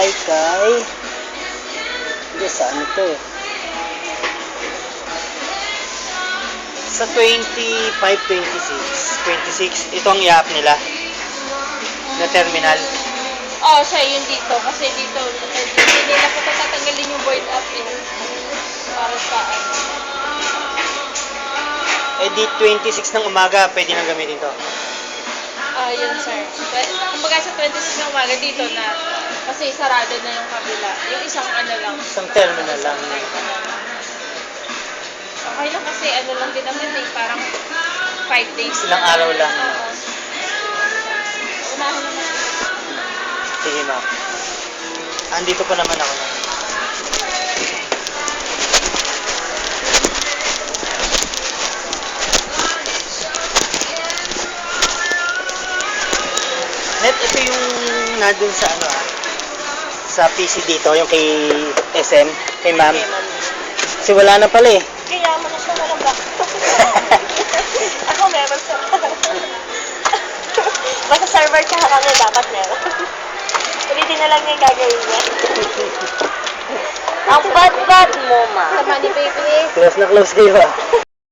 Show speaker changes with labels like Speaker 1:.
Speaker 1: ay kay... Hindi, saan ito eh? Sa 25, 26, ito ang i-up nila na terminal.
Speaker 2: Oo, siya yun dito. Kasi dito, hindi nila po tatanggalin yung board up eh. Para sa ano.
Speaker 1: Eh di 26 ng umaga, pwede nang gamitin to.
Speaker 2: Yun sir. Kumbaga sa 26 ng umaga dito na, kasi sarado na yung kabila. Yung isang ano lang.
Speaker 1: Isang terminal lang.
Speaker 2: Okay lang kasi ano lang din naman eh, parang 5 days.
Speaker 1: Ilang araw lang.
Speaker 2: Oo. Unahan naman.
Speaker 1: Sige ma'am. Andito pa naman ako. Net, ito yung nandun sa ano sa PC dito, yung kay SM, kay ma'am. Kasi wala na pala eh.
Speaker 2: Kaya mo na siya walang back. Ako meron siya. Basta server tsaka kami dapat meron. Ulitin na lang niya yung gagawin niya. Ang bad-bad mo, ma. Sama ni baby.
Speaker 1: Close na close kayo ah.